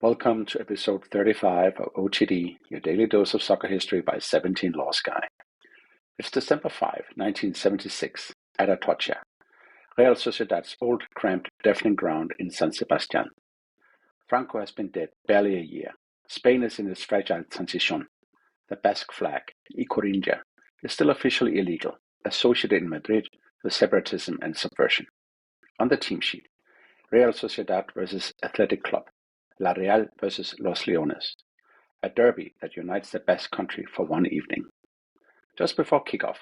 Welcome to episode 35 of OTD, your daily dose of soccer history by 17 Lost Guy. It's December 5, 1976, at Atotxa, Real Sociedad's old, cramped, deafening ground in San Sebastián. Franco has been dead barely a year. Spain is in its fragile transition. The Basque flag, Ikurriña, is still officially illegal, associated in Madrid with separatism and subversion. On the team sheet, Real Sociedad versus Athletic Club, La Real versus Los Leones, a derby that unites the Basque country for one evening. Just before kickoff,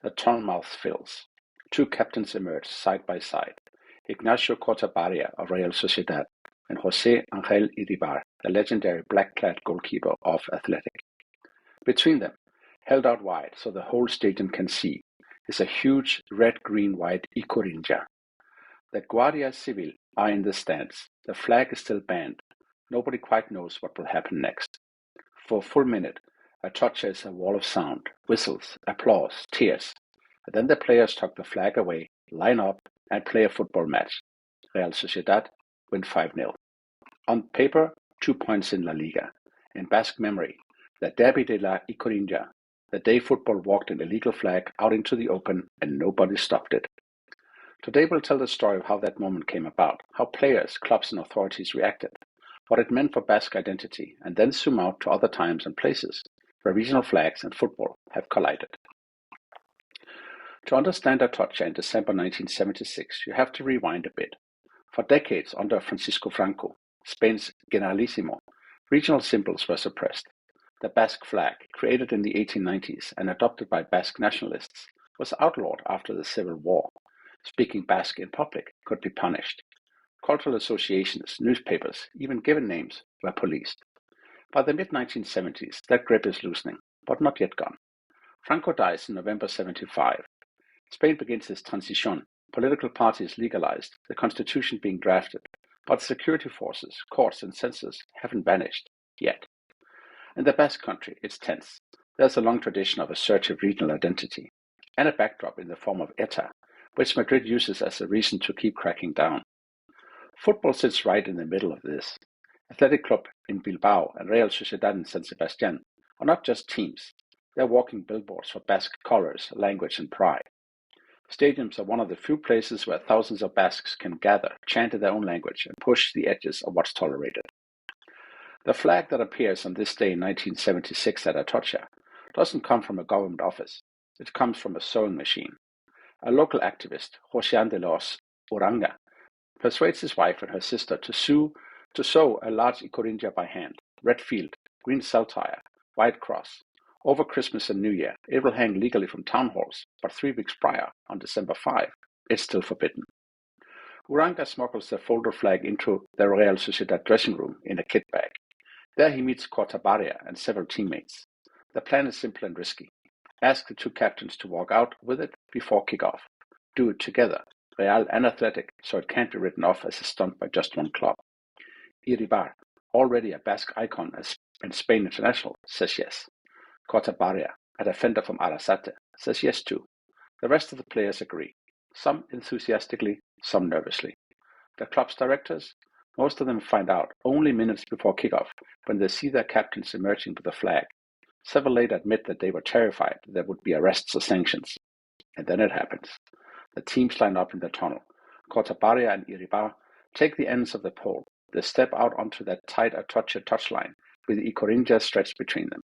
the tunnel mouth fills. Two captains emerge side by side, Ignacio Kortabarria of Real Sociedad and José Ángel Iribar, the legendary black-clad goalkeeper of Athletic. Between them, held out wide so the whole stadium can see, is a huge red-green-white Ikurriña. The Guardia Civil are in the stands. The flag is still banned. Nobody quite knows what will happen next. For a full minute, Atotxa is a wall of sound, whistles, applause, tears. And then the players tuck the flag away, line up, and play a football match. Real Sociedad win 5-0. On paper, 2 points in La Liga. In Basque memory, the Derby de la Ikurriña, the day football walked an illegal flag out into the open and nobody stopped it. Today we'll tell the story of how that moment came about, how players, clubs and authorities reacted, what it meant for Basque identity, and then zoom out to other times and places where regional flags and football have collided. To understand Atotxa in December 1976, you have to rewind a bit. For decades under Francisco Franco, Spain's Generalissimo, regional symbols were suppressed. The Basque flag, created in the 1890s and adopted by Basque nationalists, was outlawed after the Civil War. Speaking Basque in public could be punished. Cultural associations, newspapers, even given names were policed. By the mid-1970s, that grip is loosening, but not yet gone. Franco dies in November 75. Spain begins its transition, political parties legalized, the constitution being drafted, but security forces, courts and censors haven't vanished yet. In the Basque country, it's tense. There's a long tradition of assertive regional identity, and a backdrop in the form of ETA, which Madrid uses as a reason to keep cracking down. Football sits right in the middle of this. Athletic Club in Bilbao and Real Sociedad in San Sebastián are not just teams, they're walking billboards for Basque colors, language and pride. Stadiums are one of the few places where thousands of Basques can gather, chant in their own language and push the edges of what's tolerated. The flag that appears on this day in 1976 at Atotxa doesn't come from a government office, it comes from a sewing machine. A local activist, José de los Uranga, persuades his wife and her sister to sew a large Ikurriña by hand, red field, green cell tire, white cross. Over Christmas and New Year, it will hang legally from town halls, but 3 weeks prior, on December 5, it's still forbidden. Uranga smuggles the folded flag into the Real Sociedad dressing room in a kit bag. There he meets Kortabarria and several teammates. The plan is simple and risky. Ask the two captains to walk out with it before kickoff. Do it together, Real and Athletic, so it can't be written off as a stunt by just one club. Iribar, already a Basque icon and Spain international, says yes. Kortabarria, a defender from Arrasate, says yes too. The rest of the players agree, some enthusiastically, some nervously. The club's directors, most of them find out only minutes before kickoff when they see their captains emerging with the flag. Several later admit that they were terrified there would be arrests or sanctions. And then it happens. The teams line up in the tunnel. Kortabarria and Iribar take the ends of the pole. They step out onto that tight Atotxa touchline with the Ikurriña stretched between them.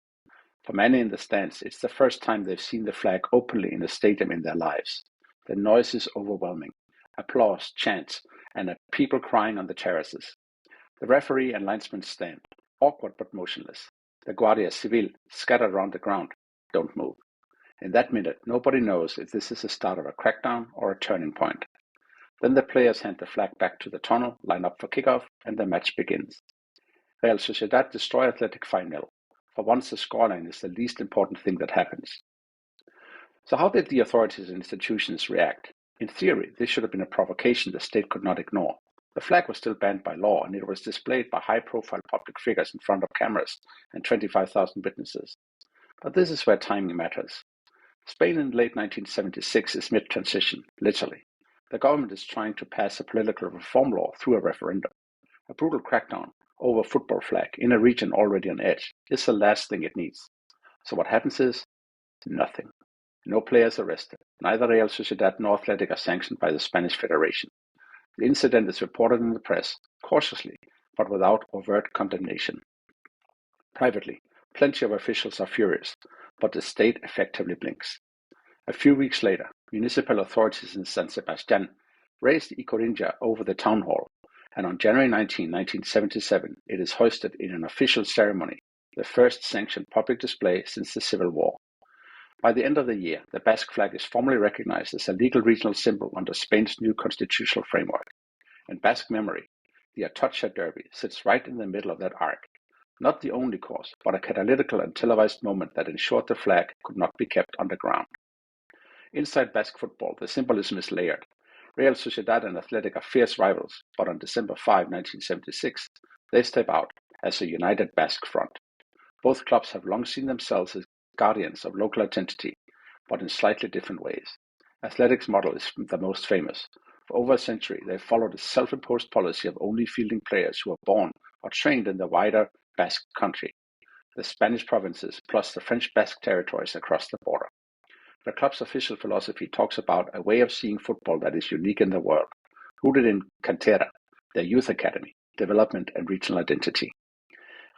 For many in the stands, it's the first time they've seen the flag openly in a stadium in their lives. The noise is overwhelming. Applause, chants, and people crying on the terraces. The referee and linesmen stand, awkward but motionless. The Guardia Civil, scattered around the ground, don't move. In that minute, nobody knows if this is the start of a crackdown or a turning point. Then the players hand the flag back to the tunnel, line up for kickoff, and the match begins. Real Sociedad destroy Athletic 5-0. For once, the scoreline is the least important thing that happens. So how did the authorities and institutions react? In theory, this should have been a provocation the state could not ignore. The flag was still banned by law, and it was displayed by high-profile public figures in front of cameras and 25,000 witnesses. But this is where timing matters. Spain in late 1976 is mid-transition, literally. The government is trying to pass a political reform law through a referendum. A brutal crackdown over football flag in a region already on edge is the last thing it needs. So what happens is nothing. No players arrested. Neither Real Sociedad nor Athletic are sanctioned by the Spanish Federation. The incident is reported in the press, cautiously, but without overt condemnation. Privately, plenty of officials are furious, but the state effectively blinks. A few weeks later, municipal authorities in San Sebastián raised Ikurriña over the town hall, and on January 19, 1977, it is hoisted in an official ceremony, the first sanctioned public display since the Civil War. By the end of the year, the Basque flag is formally recognized as a legal regional symbol under Spain's new constitutional framework. In Basque memory, the Atotxa derby sits right in the middle of that arc, not the only cause, but a catalytical and televised moment that ensured the flag could not be kept underground. Inside Basque football, the symbolism is layered. Real Sociedad and Athletic are fierce rivals, but on December 5, 1976, they step out as a united Basque front. Both clubs have long seen themselves as guardians of local identity, but in slightly different ways. Athletic's model is the most famous. For over a century, they followed a self-imposed policy of only fielding players who are born or trained in the wider Basque country, the Spanish provinces plus the French Basque territories across the border. The club's official philosophy talks about a way of seeing football that is unique in the world, rooted in Cantera, their youth academy, development and regional identity.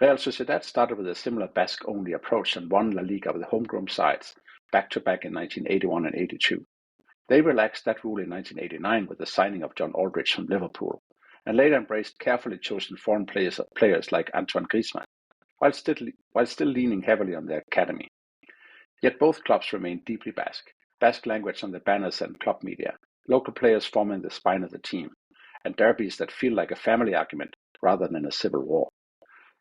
Real Sociedad started with a similar Basque-only approach and won La Liga with homegrown sides, back-to-back in 1981 and 82. They relaxed that rule in 1989 with the signing of John Aldridge from Liverpool, and later embraced carefully chosen foreign players like Antoine Griezmann, while still leaning heavily on their academy. Yet both clubs remain deeply Basque. Basque language on the banners and club media, local players forming the spine of the team, and derbies that feel like a family argument rather than a civil war.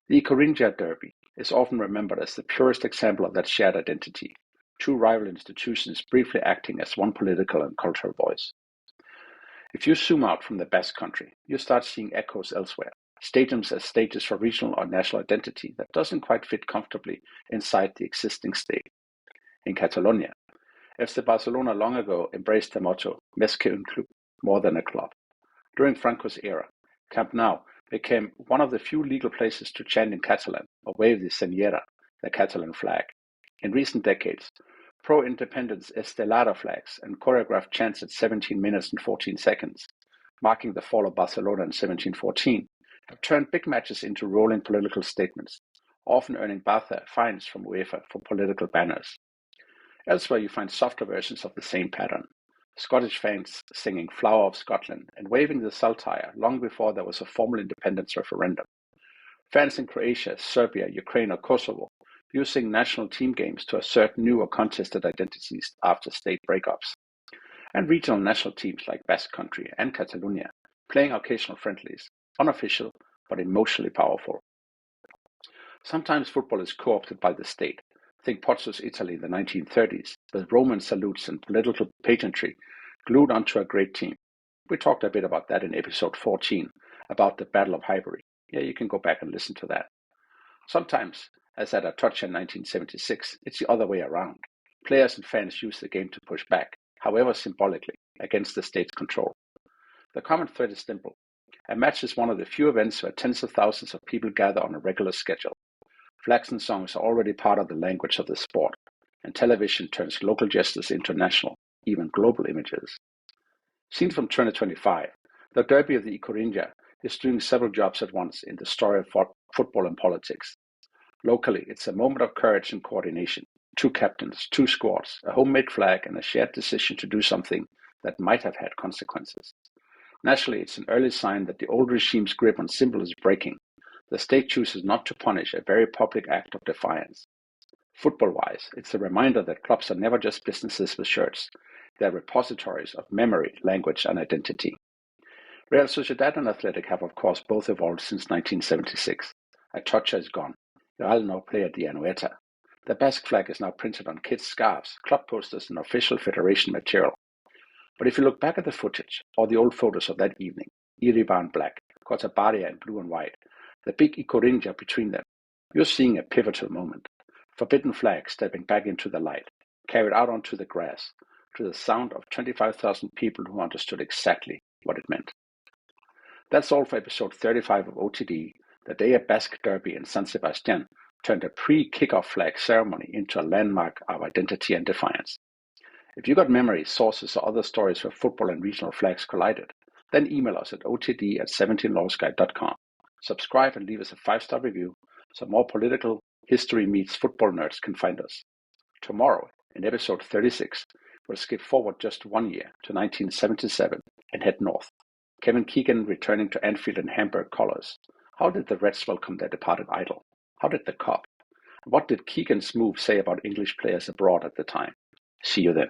The Ikurriña derby is often remembered as the purest example of that shared identity, two rival institutions briefly acting as one political and cultural voice. If you zoom out from the Basque country, you start seeing echoes elsewhere, stadiums as stages for regional or national identity that doesn't quite fit comfortably inside the existing state. In Catalonia, FC Barcelona long ago embraced the motto "Més que un club," more than a club. During Franco's era, Camp Nou became one of the few legal places to chant in Catalan or wave the senyera, the Catalan flag. In recent decades, pro-independence Estelada flags and choreographed chants at 17 minutes and 14 seconds, marking the fall of Barcelona in 1714, have turned big matches into rolling political statements, often earning Barca fines from UEFA for political banners. Elsewhere you find softer versions of the same pattern. Scottish fans singing Flower of Scotland and waving the saltire long before there was a formal independence referendum. Fans in Croatia, Serbia, Ukraine or Kosovo using national team games to assert new or contested identities after state breakups. And regional national teams like Basque Country and Catalonia playing occasional friendlies, unofficial but emotionally powerful. Sometimes football is co-opted by the state. Think Pozzo's Italy in the 1930s, with Roman salutes and political pageantry glued onto a great team. We talked a bit about that in episode 14, about the Battle of Highbury. Yeah, you can go back and listen to that. Sometimes, as at Atotxa in 1976, it's the other way around. Players and fans use the game to push back, however symbolically, against the state's control. The common thread is simple. A match is one of the few events where tens of thousands of people gather on a regular schedule. Flags and songs are already part of the language of the sport, and television turns local gestures into national, even global images. Seen from 2025, the Derby of the Ikurriña is doing several jobs at once in the story of football and politics. Locally, it's a moment of courage and coordination. Two captains, two squads, a homemade flag, and a shared decision to do something that might have had consequences. Nationally, it's an early sign that the old regime's grip on symbol is breaking. The state chooses not to punish a very public act of defiance. Football-wise, it's a reminder that clubs are never just businesses with shirts. They're repositories of memory, language, and identity. Real Sociedad and Athletic have, of course, both evolved since 1976. Atotxa is gone. Real now play at the Anoeta. The Basque flag is now printed on kids' scarves, club posters, and official federation material. But if you look back at the footage, or the old photos of that evening, Iribar in black, Kortabarria in blue and white, the big Ikurriña between them, you're seeing a pivotal moment. Forbidden flag stepping back into the light, carried out onto the grass, to the sound of 25,000 people who understood exactly what it meant. That's all for episode 35 of OTD, The day a Basque derby in San Sebastián turned a pre-kickoff flag ceremony into a landmark of identity and defiance. If you got memories, sources, or other stories where football and regional flags collided, then email us at otd@17lawsguide.com. Subscribe and leave us a 5-star review so more political history meets football nerds can find us. Tomorrow, in episode 36, we'll skip forward just 1 year to 1977 and head north. Kevin Keegan returning to Anfield in Hamburg colours. How did the Reds welcome their departed idol? How did the Cop? What did Keegan's move say about English players abroad at the time? See you then.